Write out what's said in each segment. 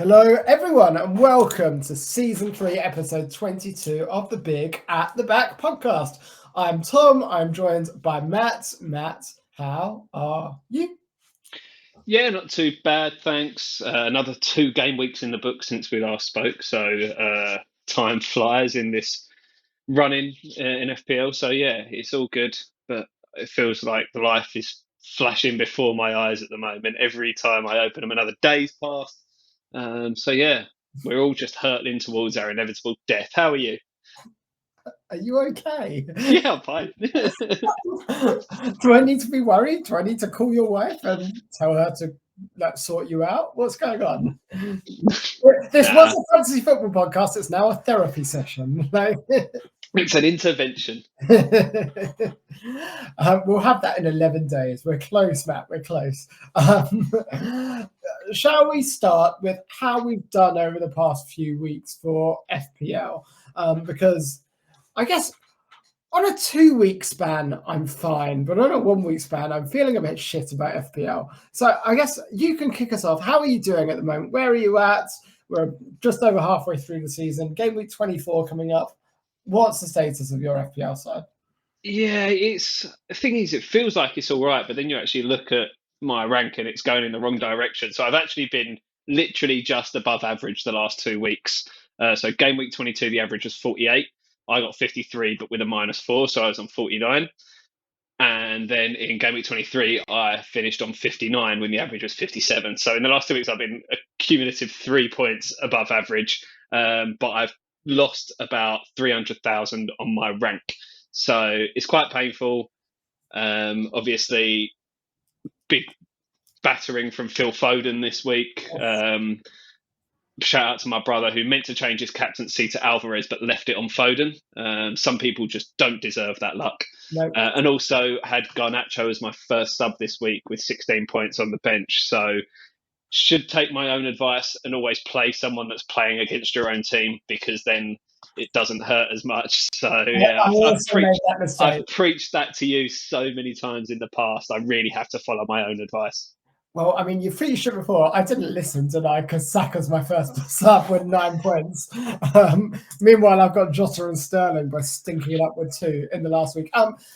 Hello, everyone, and welcome to Season 3, Episode 22 of the Big at the Back podcast. I'm Tom. I'm joined by Matt. Matt, how are you? Yeah, not too bad, thanks. Another 2 game weeks in the book since we last spoke, so time flies in this running in FPL. So yeah, it's all good, but it feels like the life is flashing before my eyes at the moment. Every time I open them, another day's passed. So yeah, we're all just hurtling towards our inevitable death. How are you? Are you okay? Yeah, I'm fine. Do I need to be worried? Do I need to call your wife and tell her to sort you out? What's going on? This was a fantasy football podcast. It's now a therapy session. It's an intervention. We'll have that in 11 days. We're close, Matt. We're close. Shall we start with how we've done over the past few weeks for FPL? Because I guess on a 2-week span, I'm fine. But on a 1-week span, I'm feeling a bit shit about FPL. So I guess you can kick us off. How are you doing at the moment? Where are you at? We're just over halfway through the season. Game week 24 coming up. What's the status of your FPL side? Yeah, the thing is, it feels like it's all right, but then you actually look at my rank and it's going in the wrong direction. So I've actually been literally just above average the last 2 weeks. So game week 22, the average was 48. I got 53, but with a -4, so I was on 49. And then in game week 23, I finished on 59 when the average was 57. So in the last 2 weeks, I've been a cumulative 3 points above average, but I've lost about 300,000 on my rank. So it's quite painful. Obviously, big battering from Phil Foden this week. Shout out to my brother who meant to change his captaincy to Alvarez but left it on Foden. Some people just don't deserve that luck. No. And also had Garnacho as my first sub this week with 16 points on the bench. So should take my own advice and always play someone that's playing against your own team, because then it doesn't hurt as much. So yeah, I've preached that to you so many times in the past. I really have to follow my own advice. Well, I mean, you preached it before. I didn't listen, did I? Because Saka's my first sub with 9 points. Meanwhile, I've got Jota and Sterling by stinking it up with 2 in the last week.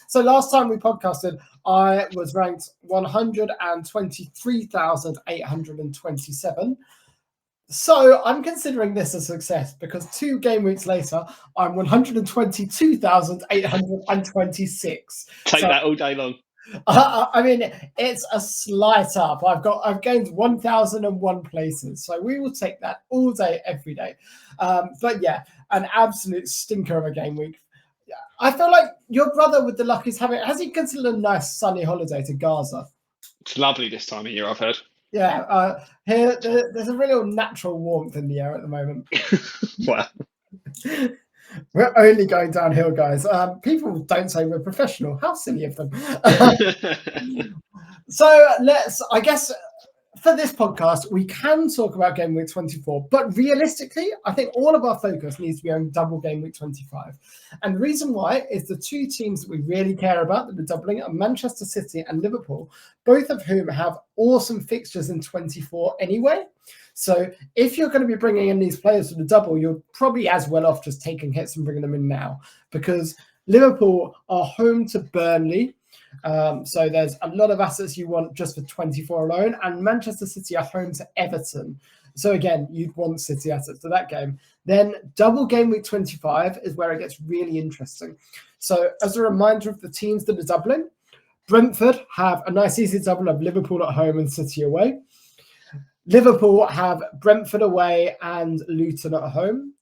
So last time we podcasted, I was ranked 123,827. So I'm considering this a success because 2 game weeks later, I'm 122,826. Take that all day long. I mean, it's a slight up. I've gained 1,001 places, so we will take that all day, every day. But yeah, an absolute stinker of a game week. I feel like your brother with the luck has he considered a nice sunny holiday to Gaza? It's lovely this time of year, I've heard. Yeah, here there's a real natural warmth in the air at the moment. Wow. We're only going downhill, guys. People don't say we're professional. How silly of them. So I guess for this podcast, we can talk about game week 24, but realistically, I think all of our focus needs to be on double game week 25. And the reason why is the 2 teams that we really care about that are doubling are Manchester City and Liverpool, both of whom have awesome fixtures in 24 anyway. So if you're going to be bringing in these players for the double, you're probably as well off just taking hits and bringing them in now, because Liverpool are home to Burnley. So there's a lot of assets you want just for 24 alone, and Manchester City are home to Everton. So again, you'd want City assets for that game. Then double game week 25 is where it gets really interesting. So as a reminder of the teams that are doubling, Brentford have a nice easy double of Liverpool at home and City away. Liverpool have Brentford away and Luton at home.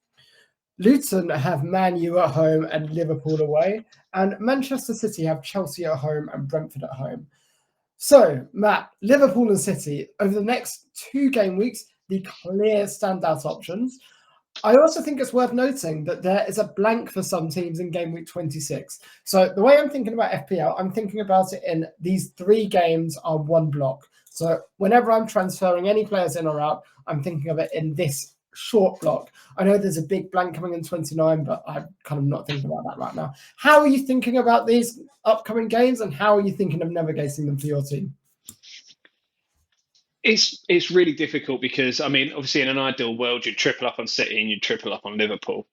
Luton have Man U at home and Liverpool away. And Manchester City have Chelsea at home and Brentford at home. So, Matt, Liverpool and City, over the next 2 game weeks, the clear standout options. I also think it's worth noting that there is a blank for some teams in game week 26. So the way I'm thinking about FPL, I'm thinking about it in these 3 games are 1 block. So whenever I'm transferring any players in or out, I'm thinking of it in this short block. I know there's a big blank coming in 29, but I'm kind of not thinking about that right now. How are you thinking about these upcoming games, and how are you thinking of navigating them for your team? It's really difficult because, I mean, obviously in an ideal world, you'd triple up on City and you'd triple up on Liverpool.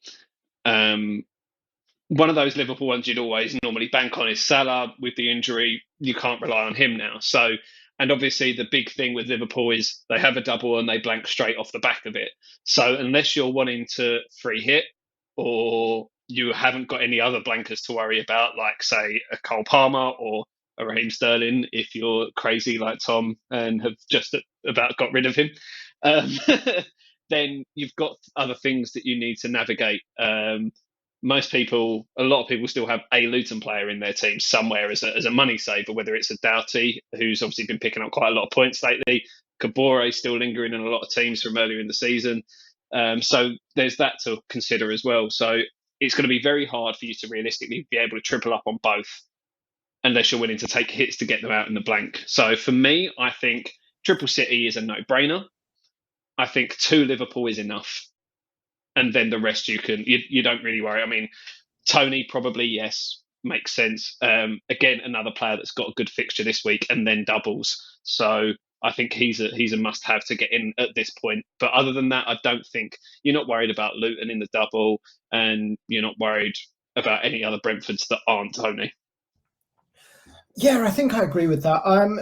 One of those Liverpool ones you'd always normally bank on is Salah. With the injury, you can't rely on him now. So, and obviously the big thing with Liverpool is they have a double and they blank straight off the back of it. So unless you're wanting to free hit or you haven't got any other blankers to worry about, like say a Cole Palmer or a Raheem Sterling, if you're crazy like Tom and have just about got rid of him, um, then you've got other things that you need to navigate. A lot of people still have a Luton player in their team somewhere as a money saver, whether it's a Doughty, who's obviously been picking up quite a lot of points lately. Kabore still lingering in a lot of teams from earlier in the season. So there's that to consider as well. So it's going to be very hard for you to realistically be able to triple up on both unless you're willing to take hits to get them out in the blank. So for me, I think triple City is a no-brainer. I think 2 Liverpool is enough. And then the rest you don't really worry. I mean, Tony probably, yes, makes sense. Again, another player that's got a good fixture this week and then doubles. So I think he's a must-have to get in at this point. But other than that, I don't think you're not worried about Luton in the double, and you're not worried about any other Brentfords that aren't Tony. Yeah, I think I agree with that. I'm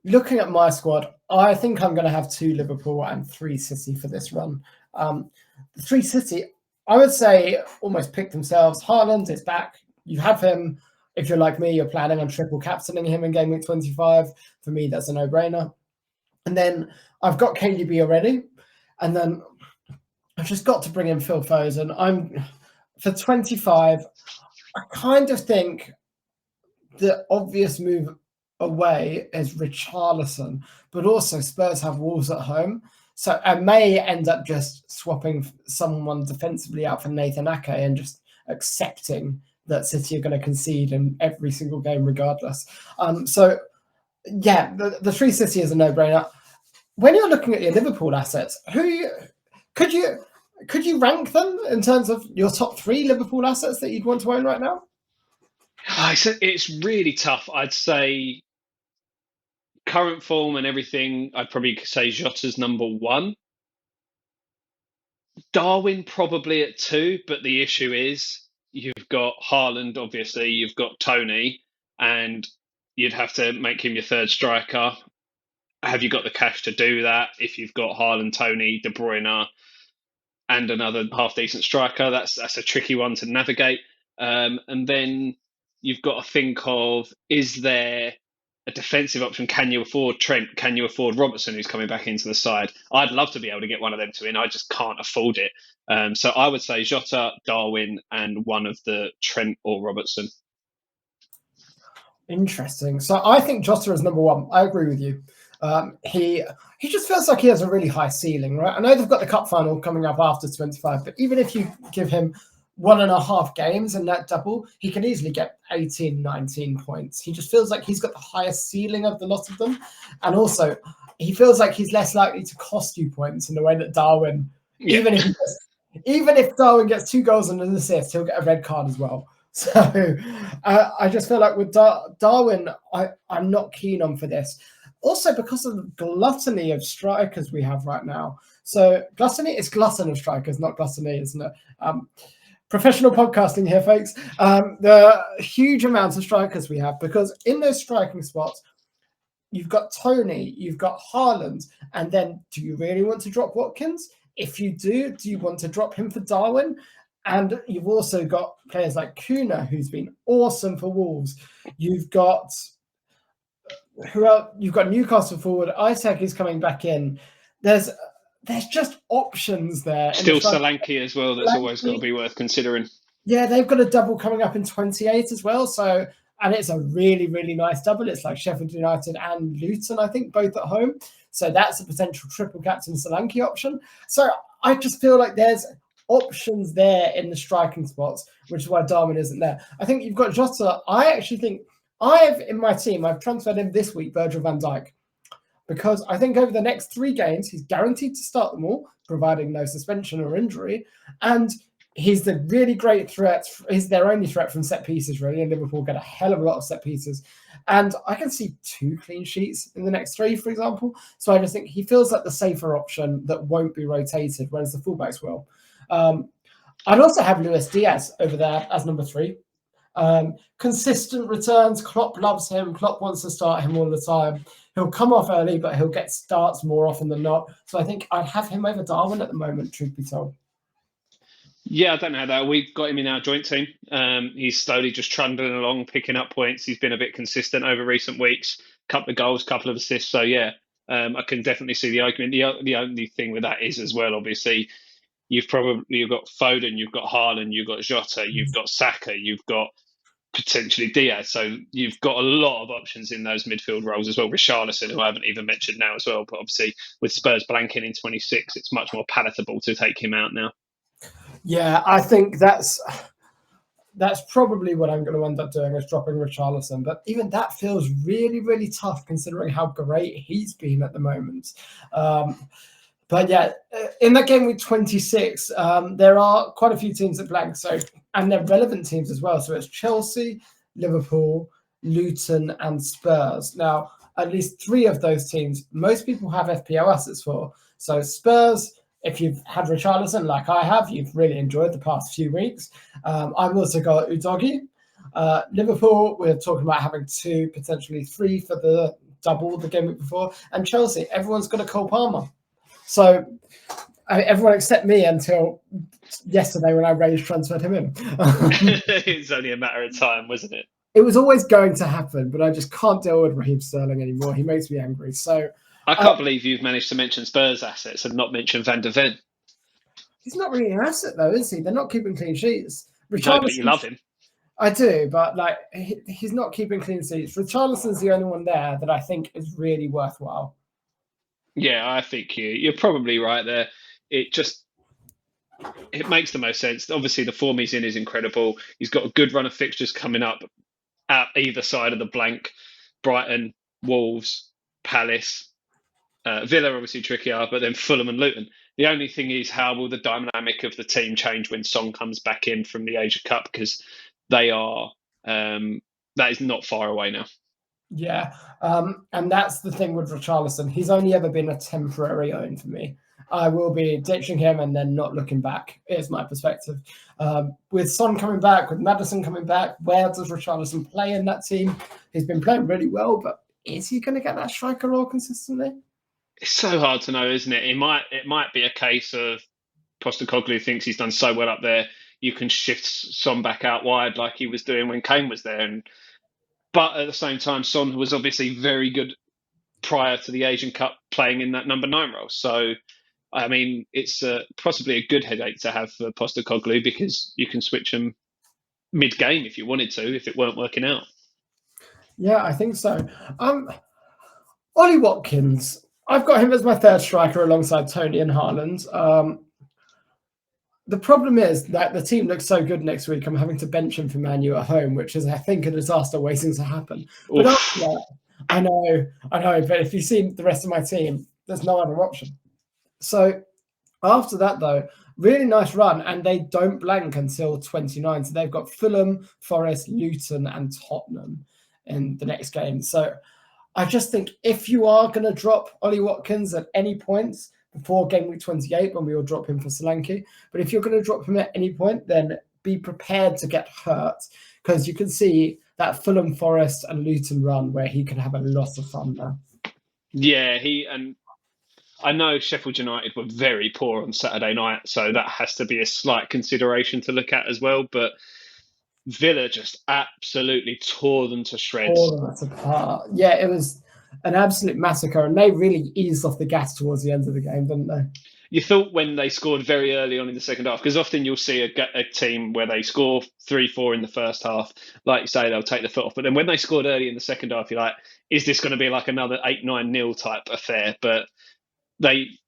looking at my squad. I think I'm going to have 2 Liverpool and 3 City for this run. The 3 City, I would say, almost pick themselves. Haaland is back. You have him. If you're like me, you're planning on triple captaining him in game week 25. For me, that's a no-brainer. And then I've got KDB already. And then I've just got to bring in Phil Foden. For 25, I kind of think the obvious move away is Richarlison, but also Spurs have Wolves at home. So I may end up just swapping someone defensively out for Nathan Ake and just accepting that City are going to concede in every single game regardless. So yeah, the 3 City is a no-brainer. When you're looking at your Liverpool assets, could you rank them in terms of your top 3 Liverpool assets that you'd want to own right now? It's really tough. I'd say current form and everything, I'd probably say Jota's number 1. Darwin probably at 2, but the issue is you've got Haaland, obviously, you've got Tony, and you'd have to make him your third striker. Have you got the cash to do that? If you've got Haaland, Tony, De Bruyne, and another half-decent striker, that's a tricky one to navigate. And then you've got to think of, is there a defensive option? Can you afford Trent? Can you afford Robertson, who's coming back into the side? I'd love to be able to get one of them two in. I just can't afford it. So I would say Jota, Darwin, and one of the Trent or Robertson. Interesting. So I think Jota is number 1. I agree with you. He just feels like he has a really high ceiling, right? I know they've got the cup final coming up after 25, but even if you give him 1.5 games in that double, he can easily get 18, 19 points. He just feels like he's got the highest ceiling of the lot of them. And also, he feels like he's less likely to cost you points in the way that Darwin, even if Darwin gets 2 goals and an assist, he'll get a red card as well. So I just feel like with Darwin, I'm not keen on for this. Also, because of the gluttony of strikers we have right now. So gluttony is glutton of strikers, not gluttony, isn't it? Professional podcasting here, folks. The huge amounts of strikers we have, because in those striking spots, you've got Tony, you've got Haaland, and then do you really want to drop Watkins? If you do you want to drop him for Darwin? And you've also got players like Kuna, who's been awesome for Wolves. You've got Newcastle forward. Isaac is coming back in. There's just options there. Still Solanke as well. That's always got to be worth considering. Yeah, they've got a double coming up in 28 as well. So, and it's a really, really nice double. It's like Sheffield United and Luton, I think, both at home. So that's a potential triple captain Solanke option. So I just feel like there's options there in the striking spots, which is why Darwin isn't there. I think you've got Jota. I actually think in my team, I've transferred him this week, Virgil van Dijk, because I think over the next 3 games, he's guaranteed to start them all, providing no suspension or injury. And He's the really great threat. He's their only threat from set pieces, really, and Liverpool get a hell of a lot of set pieces. And I can see 2 clean sheets in the next 3, for example. So I just think he feels like the safer option that won't be rotated, whereas the fullbacks will. I'd also have Luis Diaz over there as number 3. Consistent returns. Klopp loves him. Klopp wants to start him all the time. He'll come off early, but he'll get starts more often than not. So I think I'd have him over Darwin at the moment, truth be told. Yeah, I don't know that. We've got him in our joint team. He's slowly just trundling along, picking up points. He's been a bit consistent over recent weeks. Couple of goals, couple of assists. So yeah, I can definitely see the argument. The only thing with that is as well, obviously, you've got Foden, you've got Haaland, you've got Jota, you've got Saka, you've got potentially Diaz. So you've got a lot of options in those midfield roles as well. Richarlison, who I haven't even mentioned now as well. But obviously, with Spurs blanking in 26, it's much more palatable to take him out now. Yeah, I think that's probably what I'm going to end up doing, is dropping Richarlison. But even that feels really, really tough considering how great he's been at the moment. But yeah, in that game with 26, there are quite a few teams at blank, and they're relevant teams as well. So it's Chelsea, Liverpool, Luton, and Spurs. Now, at least 3 of those teams, most people have FPL assets for. So Spurs, if you've had Richarlison like I have, you've really enjoyed the past few weeks. I've also got Udogie. Liverpool, we're talking about having 2, potentially 3 for the double the game week before. And Chelsea, everyone's got a Cole Palmer. So everyone except me until yesterday when I transferred him in. It's only a matter of time, wasn't it? It was always going to happen, but I just can't deal with Raheem Sterling anymore. He makes me angry. So I can't believe you've managed to mention Spurs assets and not mention Van der Ven. He's not really an asset, though, is he? They're not keeping clean sheets. No, but you love him. I do, but he's not keeping clean sheets. Richarlison's the only one there that I think is really worthwhile. Yeah, I think you're probably right there. It makes the most sense. Obviously, the form he's in is incredible. He's got a good run of fixtures coming up at either side of the blank. Brighton, Wolves, Palace, Villa obviously trickier, but then Fulham and Luton. The only thing is, how will the dynamic of the team change when Son comes back in from the Asia Cup? Because they are that is not far away now. Yeah, and that's the thing with Richarlison. He's only ever been a temporary own for me. I will be ditching him and then not looking back, is my perspective. With Son coming back, with Maddison coming back, where does Richarlison play in that team? He's been playing really well, but is he going to get that striker role consistently? It's so hard to know, isn't it? It might be a case of Postecoglou thinks he's done so well up there, you can shift Son back out wide like he was doing when Kane was there. But at the same time, Son was obviously very good prior to the Asian Cup playing in that number 9 role. So, I mean, it's possibly a good headache to have for Postecoglou because you can switch him mid-game if you wanted to, if it weren't working out. Yeah, I think so. Ollie Watkins, I've got him as my 3rd striker alongside Tony and Haaland. The problem is that the team looks so good next week, I'm having to bench him for Man U at home, which is, I think, a disaster waiting to happen. But after that, I know, but if you see the rest of my team, there's no other option. So after that, though, really nice run, and they don't blank until 29. So they've got Fulham, Forest, Luton, and Tottenham in the next game. So I just think if you are going to drop Ollie Watkins at any point before game week 28, when we will drop him for Solanke, but if you're going to drop him at any point, then be prepared to get hurt, because you can see that Fulham, Forest, and Luton run where he could have a lot of fun there. Yeah, and I know Sheffield United were very poor on Saturday night, so that has to be a slight consideration to look at as well. But Villa just absolutely tore them to shreds. Tore them apart. Yeah, it was an absolute massacre, and they really eased off the gas towards the end of the game, didn't they? You thought when they scored very early on in the second half, because often you'll see a team where they score 3-4 in the first half, like you say, they'll take the foot off. But then when they scored early in the second half, you're like, is this going to be like another 8-9-0 type affair? But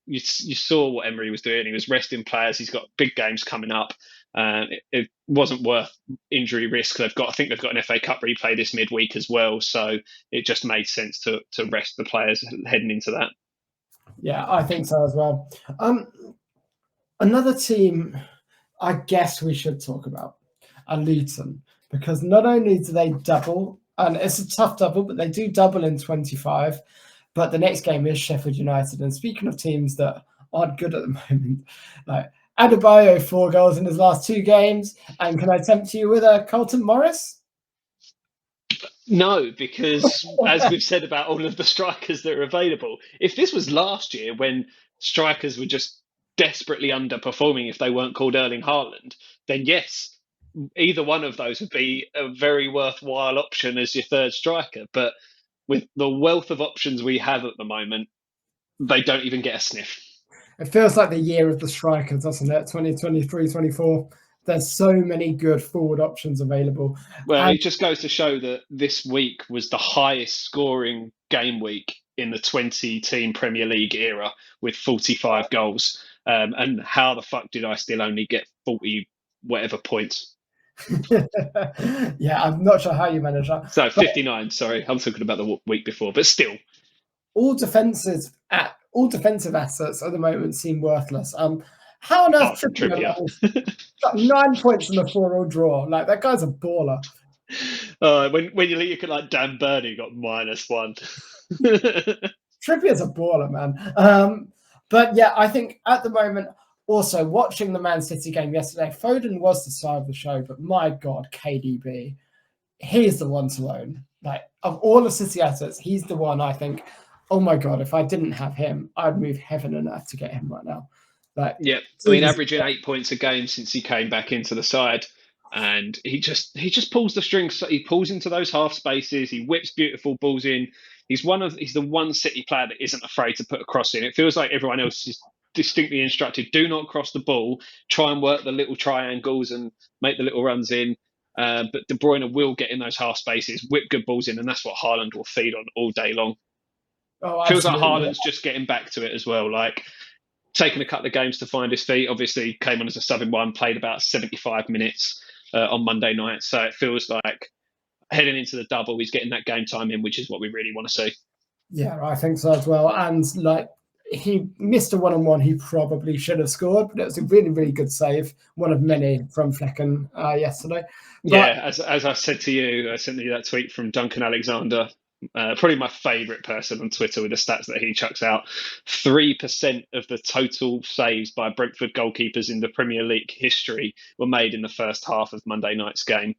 you saw what Emery was doing. He was resting players. He's got big games coming up. It wasn't worth injury risk. I think they've got an FA Cup replay this midweek as well, so it just made sense to rest the players heading into that. Yeah, I think so as well. Another team, I guess we should talk about Luton, because not only do they double, and it's a tough double, but they do double in 25. But the next game is Sheffield United. And speaking of teams that aren't good at the moment, like Adebayo, 4 goals in his last 2 games. And can I tempt you with a Carlton Morris? No, because as we've said about all of the strikers that are available, if this was last year when strikers were just desperately underperforming if they weren't called Erling Haaland, then yes, either one of those would be a very worthwhile option as your third striker. But with the wealth of options we have at the moment, they don't even get a sniff. It feels like the year of the strikers, doesn't it? 2023, 24. There's so many good forward options available. Well, it just goes to show that this week was the highest scoring game week in the 20-team Premier League era with 45 goals. And how the fuck did I still only get 40 whatever points? Yeah, I'm not sure how you manage that. So 59, sorry. I'm talking about the week before, but still. All defensive assets at the moment seem worthless. How on earth Trippier got 9 points in the 4-4 draw? Like, that guy's a baller. When you look at like Dan Burney got -1. Trippier's a baller, man. But yeah, I think at the moment, also watching the Man City game yesterday, Foden was the star of the show, but my God, KDB, he's the one to own. Like, of all the City assets, he's the one I think, oh my God, if I didn't have him, I'd move heaven and earth to get him right now. Like, yeah, I mean, averaging 8 points a game since he came back into the side, and he just pulls the strings. He pulls into those half spaces. He whips beautiful balls in. He's the one City player that isn't afraid to put a cross in. It feels like everyone else is distinctly instructed: do not cross the ball. Try and work the little triangles and make the little runs in. But De Bruyne will get in those half spaces, whip good balls in, and that's what Haaland will feed on all day long. Oh, feels like Haaland's just getting back to it as well. Like, taken a couple of games to find his feet. Obviously, came on as a sub in one, played about 75 minutes on Monday night. So it feels like heading into the double, he's getting that game time in, which is what we really want to see. Yeah, I think so as well. And like, he missed a one-on-one he probably should have scored, but it was a really, really good save. One of many from Flecken yesterday. But, yeah, as I said to you, I sent you that tweet from Duncan Alexander. Probably my favourite person on Twitter with the stats that he chucks out. 3% of the total saves by Brentford goalkeepers in the Premier League history were made in the first half of Monday night's game.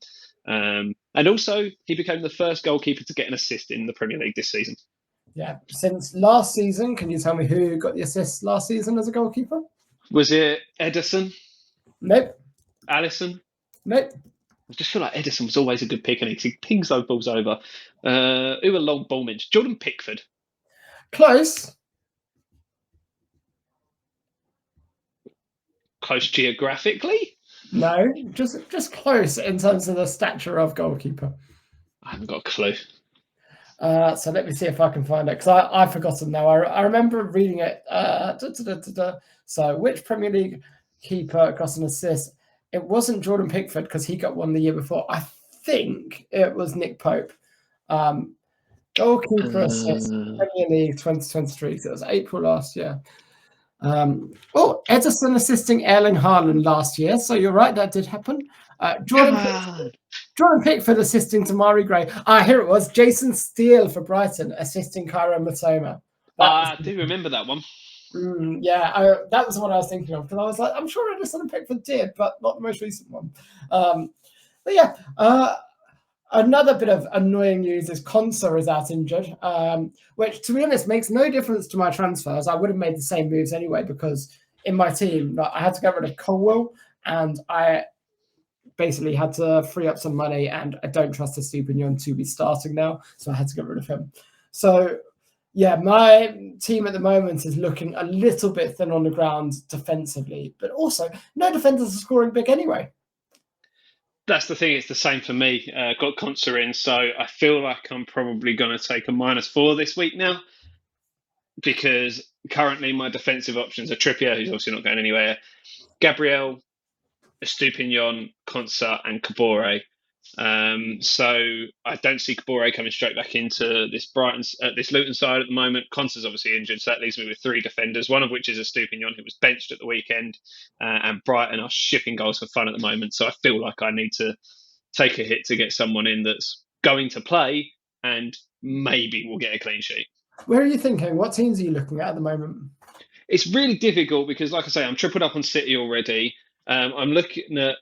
And also, he became the first goalkeeper to get an assist in the Premier League this season. Yeah, since last season, can you tell me who got the assist last season as a goalkeeper? Was it Ederson? Nope. Alisson? Nope. I just feel like Ederson was always a good pick, and he pings those balls over. Who were long ballmen? Jordan Pickford. Close. Close geographically? No, just close in terms of the stature of goalkeeper. I haven't got a clue. So let me see if I can find it, because I've forgotten now. I remember reading it. So which Premier League keeper got an assist? It wasn't Jordan Pickford, because he got one the year before. I think it was Nick Pope. Goalkeeper assist, Premier League 2023. So it was April last year. Ederson assisting Erling Haaland last year. So you're right, that did happen. Jordan Pickford assisting Tamari Gray. Here it was. Jason Steele for Brighton assisting Cairo Matoma. I do remember that one. That was the one I was thinking of, because I was like, I'm sure Ederson and Pickford did, but not the most recent one. Another bit of annoying news is Konsa is out injured, which, to be honest, makes no difference to my transfers. I would have made the same moves anyway, because in my team, I had to get rid of Colwell, and I basically had to free up some money, and I don't trust Estupinian to be starting now, so I had to get rid of him. So, yeah, my team at the moment is looking a little bit thin on the ground defensively, but also no defenders are scoring big anyway. That's the thing. It's the same for me. Got Konsa in, so I feel like I'm probably going to take a -4 this week now, because currently my defensive options are Trippier, who's obviously not going anywhere, Gabriel, Estupinian, Konsa, and Kabore. So I don't see Kabore coming straight back into this Luton side at the moment. Conser's obviously injured, so that leaves me with three defenders, one of which is a Stupignon who was benched at the weekend, and Brighton are shipping goals for fun at the moment. So I feel like I need to take a hit to get someone in that's going to play and maybe we'll get a clean sheet. Where are you thinking? What teams are you looking at the moment? It's really difficult because, like I say, I'm tripled up on City already. I'm looking at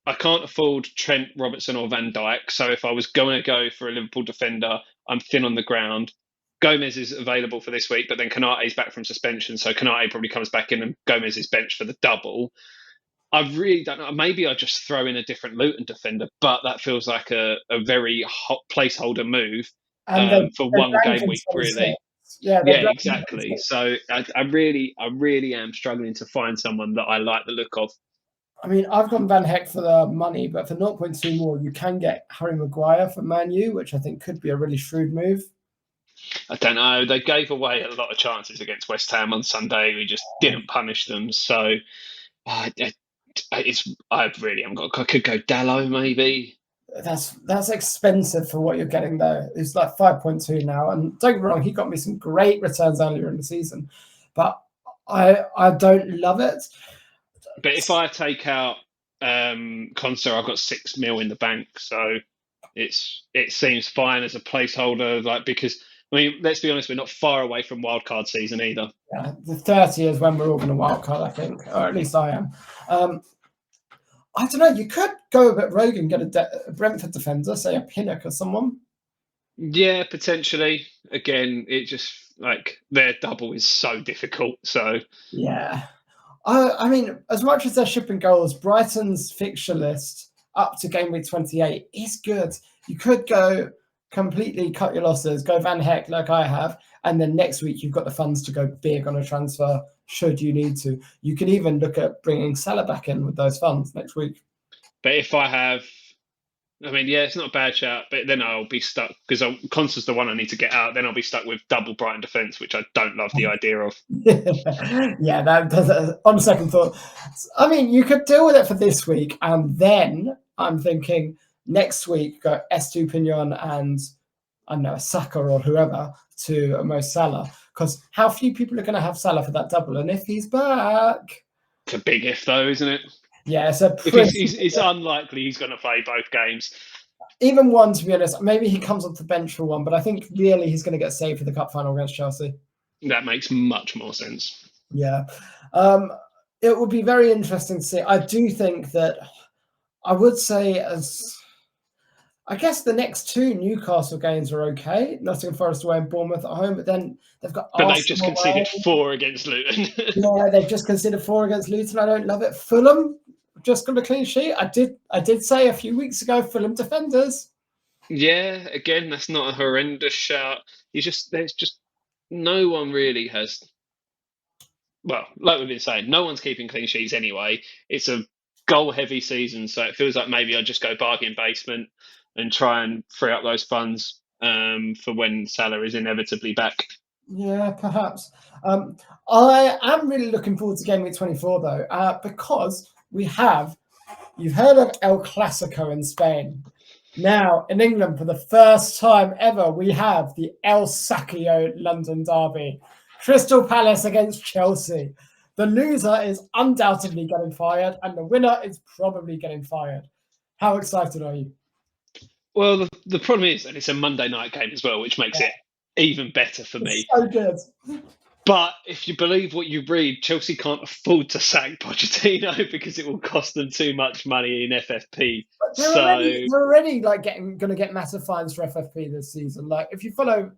I can't afford Trent, Robertson, or Van Dijk. So if I was going to go for a Liverpool defender, I'm thin on the ground. Gomez is available for this week, but then Konate's back from suspension, so Konate probably comes back in and Gomez is benched for the double. I really don't know. Maybe I just throw in a different Luton defender, but that feels like a very hot placeholder move for one game week, really. Yeah, exactly. So I really am struggling to find someone that I like the look of. I mean, I've gone Van Heck for the money, but for 0.2 more, you can get Harry Maguire for Man U, which I think could be a really shrewd move. I don't know. They gave away a lot of chances against West Ham on Sunday. We just didn't punish them. So I really haven't got. I could go Dallo maybe. That's expensive for what you're getting though. It's like 5.2 now, and don't get me wrong, he got me some great returns earlier in the season, but I don't love it. But if I take out Conser, I've got 6 mil in the bank, so it seems fine as a placeholder. Like because I mean, let's be honest, we're not far away from wildcard season either. Yeah, the 30 is when we're all going to wildcard, I think, or at least I am. I don't know. You could go a bit rogue and get a Brentford defender, say a Pinnock or someone. Yeah, potentially. Again, it just like their double is so difficult. So yeah. I mean, as much as they're shipping goals, Brighton's fixture list up to game week 28 is good. You could go completely cut your losses, go Van Heck like I have, and then next week you've got the funds to go big on a transfer should you need to. You could even look at bringing Salah back in with those funds next week. But if I have, I mean, yeah, it's not a bad shout, but then I'll be stuck because Constance the one I need to get out. Then I'll be stuck with double Brighton defence, which I don't love the idea of. Yeah, that does. On second thought, I mean, you could deal with it for this week, and then I'm thinking next week go Estupinian and I don't know Saka or whoever to Mo Salah, because how few people are going to have Salah for that double, and if he's back, it's a big if though, isn't it? Yeah, it's unlikely he's going to play both games. Even one, to be honest, maybe he comes off the bench for one, but I think really he's going to get saved for the cup final against Chelsea. That makes much more sense. Yeah. It would be very interesting to see. I do think that I would say I guess the next two Newcastle games are okay. Nottingham Forest away and Bournemouth at home, but then they've got But they've just conceded 4 against Luton. Yeah, they've just conceded 4 against Luton. I don't love it. Fulham just got a clean sheet. I did say a few weeks ago, Fulham defenders. Yeah, again, that's not a horrendous shout. There's just no one really has. Well, like we've been saying, no one's keeping clean sheets anyway. It's a goal-heavy season, so it feels like maybe I'll just go bargain basement and try and free up those funds for when Salah is inevitably back. Yeah, perhaps. I am really looking forward to game week 24 though, because you've heard of El Clasico in Spain. Now, in England, for the first time ever, we have the El Sacchio London derby. Crystal Palace against Chelsea. The loser is undoubtedly getting fired, and the winner is probably getting fired. How excited are you? Well, the problem is, and it's a Monday night game as well, which makes it even better for me. So good. But if you believe what you read, Chelsea can't afford to sack Pochettino because it will cost them too much money in FFP. They're already like going to get massive fines for FFP this season. Like if you follow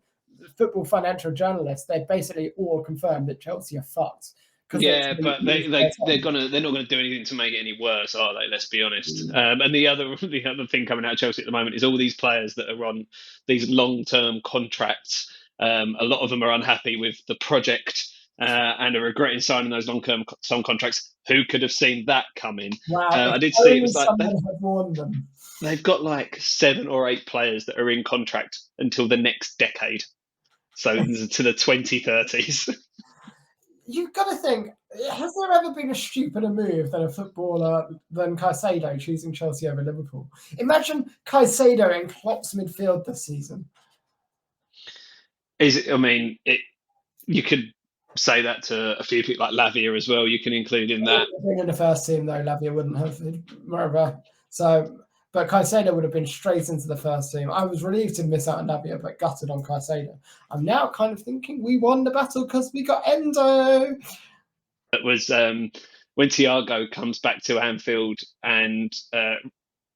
Football Financial Journalists, they basically all confirmed that Chelsea are fucked. Yeah, but they're not going to do anything to make it any worse, are they? Let's be honest. And the other thing coming out of Chelsea at the moment is all these players that are on these long-term contracts. A lot of them are unhappy with the project and are regretting signing those long-term contracts. Who could have seen that coming? Wow, I did see it was like they've got like 7 or 8 players that are in contract until the next decade, so to the 2030s. You've got to think Has there ever been a stupider move than a footballer than Caicedo choosing Chelsea over Liverpool? Imagine Caicedo in Klopp's midfield this season. I mean, you could say that to a few people like Lavia as well. You can include in that. In the first team, though, Lavia wouldn't have. But Caicedo would have been straight into the first team. I was relieved to miss out on Lavia, but gutted on Caicedo. I'm now kind of thinking we won the battle because we got Endo. That was when Thiago comes back to Anfield and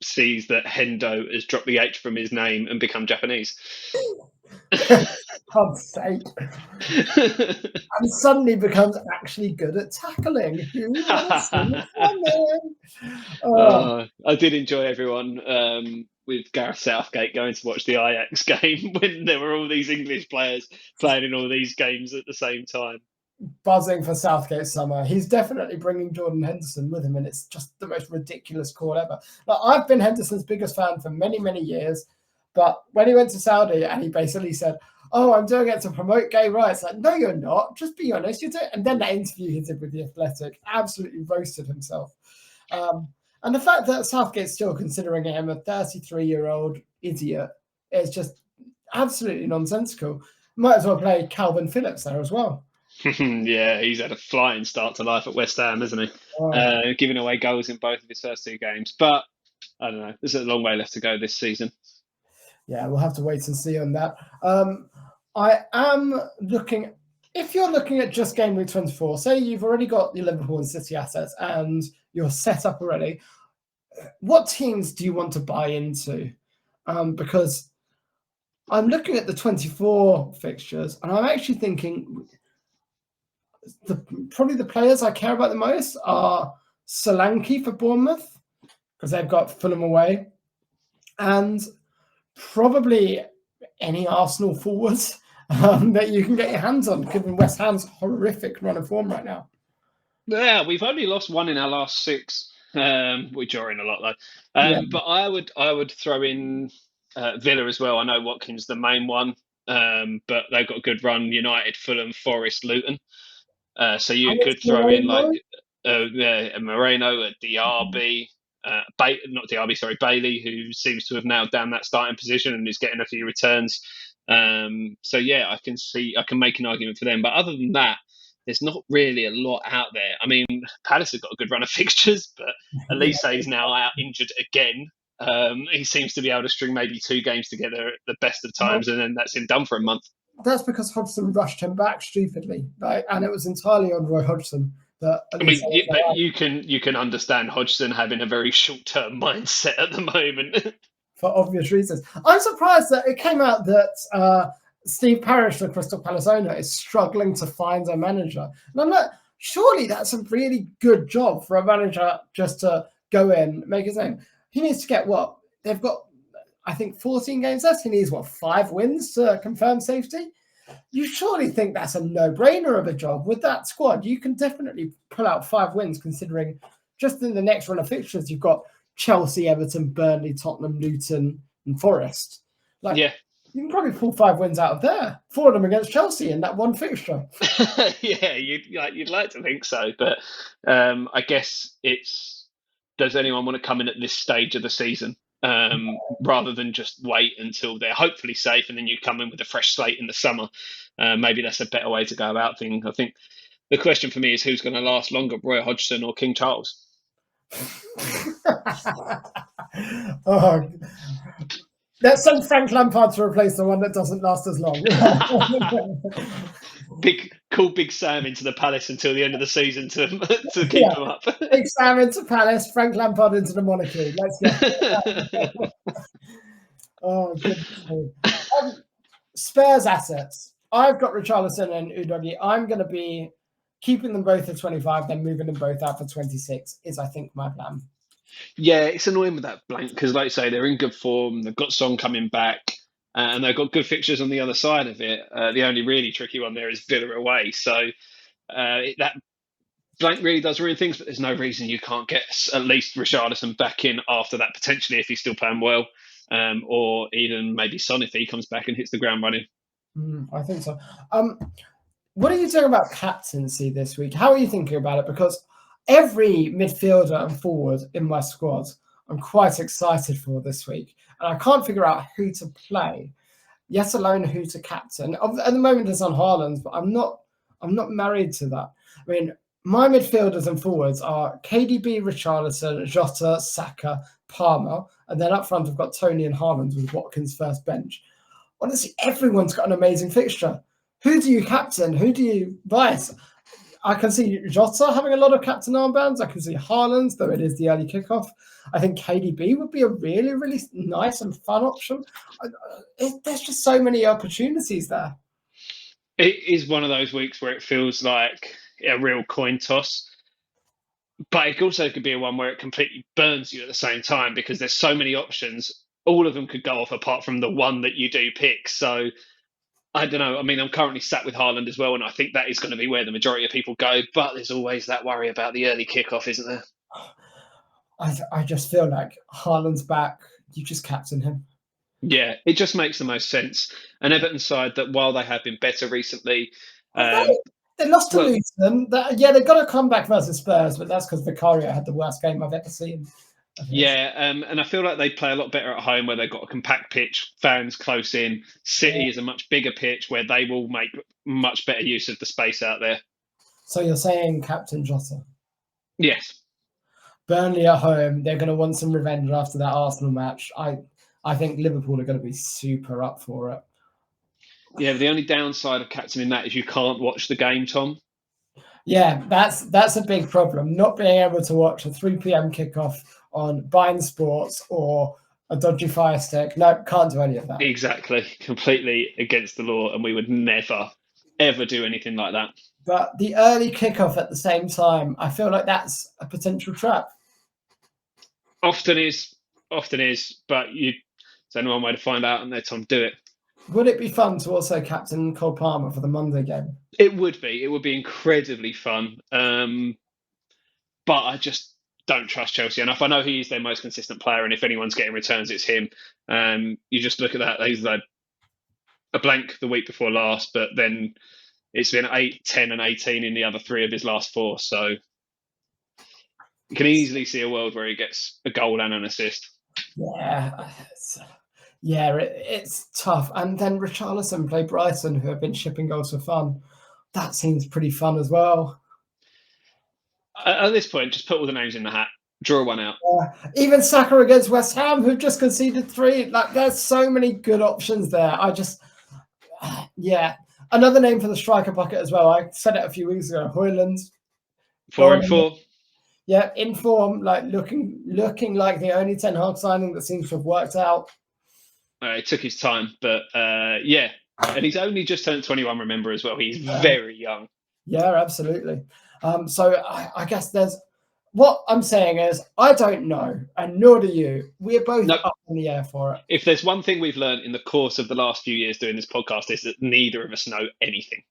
sees that Hendo has dropped the H from his name and become Japanese. God's sake. And suddenly becomes actually good at tackling. Who would have seen it coming? I did enjoy everyone with Gareth Southgate going to watch the Ajax game when there were all these English players playing in all these games at the same time. Buzzing for Southgate's summer. He's definitely bringing Jordan Henderson with him, and it's just the most ridiculous call ever. Like, I've been Henderson's biggest fan for many, many years, but when he went to Saudi and he basically said, "Oh, I'm doing it to promote gay rights," like, no, you're not. Just be honest. You do. And then that interview he did with The Athletic absolutely roasted himself. And the fact that Southgate's still considering him a 33-year-old idiot is just absolutely nonsensical. Might as well play Calvin Phillips there as well. Yeah, he's had a flying start to life at West Ham, hasn't he? Giving away goals in both of his first two games. But I don't know. There's a long way left to go this season. Yeah, we'll have to wait and see on that. I am looking. If you're looking at just game week 24, say you've already got your Liverpool and City assets and you're set up already, what teams do you want to buy into? Because I'm looking at the 24 fixtures and I'm actually thinking probably the players I care about the most are Solanke for Bournemouth, because they've got Fulham away, and probably any Arsenal forwards that you can get your hands on, given West Ham's horrific run of form right now. Yeah, we've only lost one in our last six. We're drawing a lot though. But I would throw in Villa as well. I know Watkins the main one, but they've got a good run: United, Fulham, Forest, Luton. So you could throw in like a Moreno, a Diaby, not Diaby, sorry, Bailey, who seems to have nailed down that starting position and is getting a few returns. So yeah, I can make an argument for them. But other than that, there's not really a lot out there. I mean, Palace have got a good run of fixtures, but Elise is now out injured again. He seems to be able to string maybe two games together at the best of times, and then that's him done for a month. That's because Hodgson rushed him back stupidly, right? And it was entirely on Roy Hodgson. But you can understand Hodgson having a very short-term mindset at the moment. For obvious reasons. I'm surprised that it came out that Steve Parish, the Crystal Palace owner, is struggling to find a manager. And I'm like, surely that's a really good job for a manager just to go in, make his name. He needs to get what? They've got, I think, 14 games left. He needs, 5 wins to confirm safety? You surely think that's a no-brainer of a job. With that squad, you can definitely pull out 5 wins, considering just in the next run of fixtures, you've got Chelsea, Everton, Burnley, Tottenham, Luton, and Forest. Yeah. You can probably pull 5 wins out of there. 4 of them against Chelsea in that one fixture. Yeah, you'd like to think so, but I guess does anyone want to come in at this stage of the season rather than just wait until they're hopefully safe and then you come in with a fresh slate in the summer? Maybe that's a better way to go about things. I think the question for me is who's going to last longer, Roy Hodgson or King Charles? Let's send Frank Lampard to replace the one that doesn't last as long. Big Sam into the Palace until the end of the season to keep them up. Big Sam into Palace, Frank Lampard into the monarchy. Let's go. Oh, good. Spurs assets. I've got Richarlison and Udogie. I'm going to be keeping them both at 25, then moving them both out for 26 is, I think, my plan. Yeah, it's annoying with that blank because, like I say, they're in good form. They've got Son coming back, and they've got good fixtures on the other side of it. The only really tricky one there is Villa away. So that blank really does ruin things, but there's no reason you can't get at least Richarlison back in after that, potentially, if he's still playing well, or even maybe Son if he comes back and hits the ground running. I think so. What are you doing about captaincy this week? How are you thinking about it? Because every midfielder and forward in my squad, I'm quite excited for this week. And I can't figure out who to play, yet alone who to captain. At the moment, it's on Haaland, but I'm not married to that. I mean, my midfielders and forwards are KDB, Richarlison, Jota, Saka, Palmer, and then up front I've got Tony and Haaland with Watkins first bench. Honestly, everyone's got an amazing fixture. Who do you captain? Who do you bias? I can see Jota having a lot of captain armbands. I can see Haaland, though it is the early kickoff. I think KDB would be a really, really nice and fun option. There's just so many opportunities there. It is one of those weeks where it feels like a real coin toss. But it also could be a one where it completely burns you at the same time because there's so many options. All of them could go off apart from the one that you do pick. So I don't know. I mean, I'm currently sat with Haaland as well, and I think that is going to be where the majority of people go. But there's always that worry about the early kickoff, isn't there? I just feel like Haaland's back. You just captain him. Yeah, it just makes the most sense. An Everton side that, while they have been better recently, they lost to Luton. They've got to come back versus Spurs, but that's because Vicario had the worst game I've ever seen. Yeah, and I feel like they play a lot better at home where they've got a compact pitch, fans close in. City is a much bigger pitch where they will make much better use of the space out there. So you're saying Captain Jota? Yes. Burnley at home, they're going to want some revenge after that Arsenal match. I think Liverpool are going to be super up for it. Yeah, the only downside of captaining that is you can't watch the game, Tom. Yeah, that's a big problem. Not being able to watch a 3 p.m. kickoff on Bein Sports or a dodgy Fire Stick. No, can't do any of that. Exactly. Completely against the law, and we would never, ever do anything like that. But the early kickoff at the same time, I feel like that's a potential trap. Often is, but there's only one way to find out, and let Tom do it. Would it be fun to also captain Cole Palmer for the Monday game? It would be. It would be incredibly fun. But I just don't trust Chelsea enough. I know he is their most consistent player, and if anyone's getting returns, it's him. You just look at that. He's had a blank the week before last, but then it's been 8, 10, and 18 in the other 3 of his last 4. So you can easily see a world where he gets a goal and an assist. Yeah, it's tough. And then Richarlison played Brighton, who have been shipping goals for fun. That seems pretty fun as well. At this point, just put all the names in the hat, draw one out. Even Saka against West Ham, who've just conceded 3. Like, there's so many good options there. Another name for the striker bucket as well. I said it a few weeks ago. Højlund. 4 and 4. Yeah, in form, like looking like the only Ten Hag signing that seems to have worked out. It took his time, but yeah. And he's only just turned 21, remember, as well. He's very young. Yeah, absolutely. So I guess what I'm saying is I don't know, and nor do you. We're both up in the air for it. If there's one thing we've learned in the course of the last few years doing this podcast, is that neither of us know anything.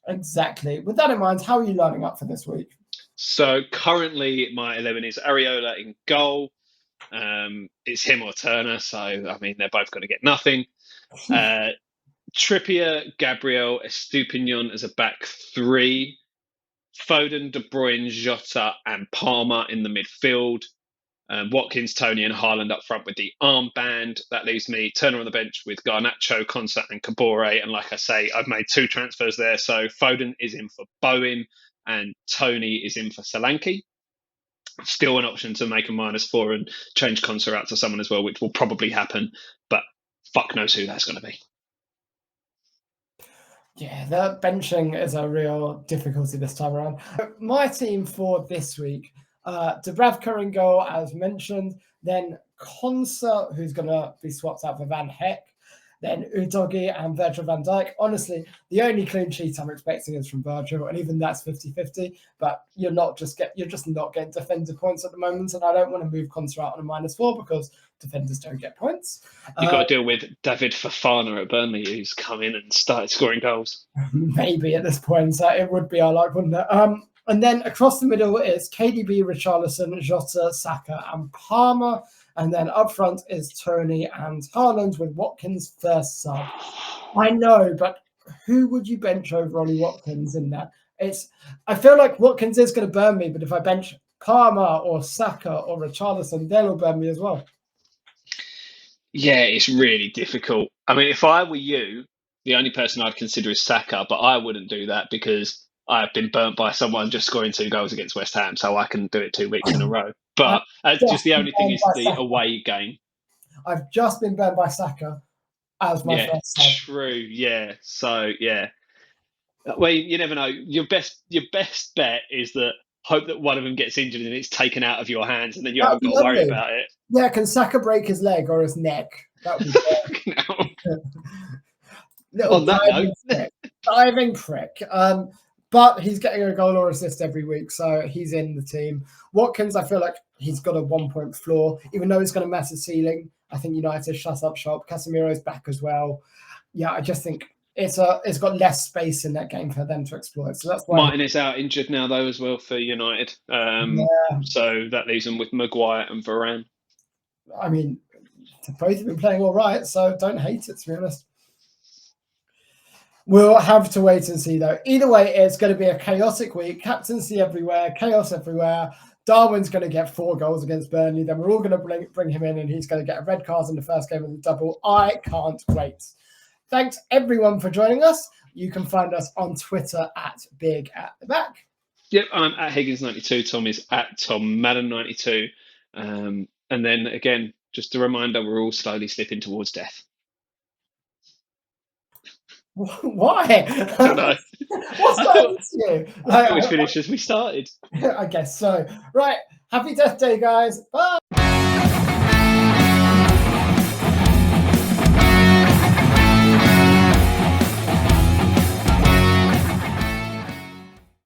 Exactly. With that in mind, how are you lining up for this week? So currently my 11 is Areola in goal. It's him or Turner, so I mean they're both going to get nothing. Trippier, Gabriel, Estupinian as a back 3. Foden, De Bruyne, Jota and Palmer in the midfield. Watkins, Tony and Haaland up front with the armband. That leaves me Turner on the bench with Garnacho, Konsa and Kabore. And like I say, I've made 2 transfers there. So Foden is in for Bowen and Tony is in for Solanke. Still an option to make a -4 and change Konsa out to someone as well, which will probably happen. But fuck knows who that's going to be. Yeah, the benching is a real difficulty this time around. My team for this week, Dubravka in goal, as mentioned, then Konsa, who's going to be swapped out for Van Heck, then Udogie and Virgil van Dijk. Honestly, the only clean sheet I'm expecting is from Virgil, and even that's 50-50, but you're just not getting defender points at the moment, and I don't want to move Konsa out on a -4 because defenders don't get points. You've got to deal with David Fofana at Burnley, who's come in and started scoring goals. Maybe at this point, it would be our luck, wouldn't it? And then across the middle is KDB, Richarlison, Jota, Saka and Palmer. And then up front is Tony and Haaland with Watkins first sub. I know, but who would you bench over Ollie Watkins in that? I feel like Watkins is going to burn me, but if I bench Palmer or Saka or Richarlison, they'll burn me as well. Yeah, it's really difficult. I mean, if I were you, the only person I'd consider is Saka, but I wouldn't do that because I've been burnt by someone just scoring 2 goals against West Ham, so I can do it 2 weeks in a row. But just the only thing is the away game. I've just been burnt by Saka as my first sub. True. Yeah. So yeah. Well, you never know. Your best bet is that hope that one of them gets injured and it's taken out of your hands, and then you haven't got to worry about it. Yeah, can Saka break his leg or his neck? That would be great. Little diving prick. But he's getting a goal or assist every week, so he's in the team. Watkins, I feel like he's got a 1-point floor, even though he's got a massive ceiling. I think United shut up shop. Casemiro's back as well. Yeah, I just think it's got less space in that game for them to exploit. So that's why Martin is out injured now though as well for United. So that leaves them with Maguire and Varane. I mean, both have been playing all right, so don't hate it, to be honest. We'll have to wait and see, though. Either way, it's going to be a chaotic week. Captaincy everywhere, chaos everywhere. Darwin's going to get 4 goals against Burnley. Then we're all going to bring him in, and he's going to get a red card in the first game of the double. I can't wait. Thanks, everyone, for joining us. You can find us on Twitter at Big at the Back. Yep, I'm at Higgins92. Tom is at TomMadden92. And then, again, just a reminder, we're all slowly slipping towards death. Why? I don't know. What's that to you? I thought we finished as we started. I guess so. Right. Happy Death Day, guys. Bye.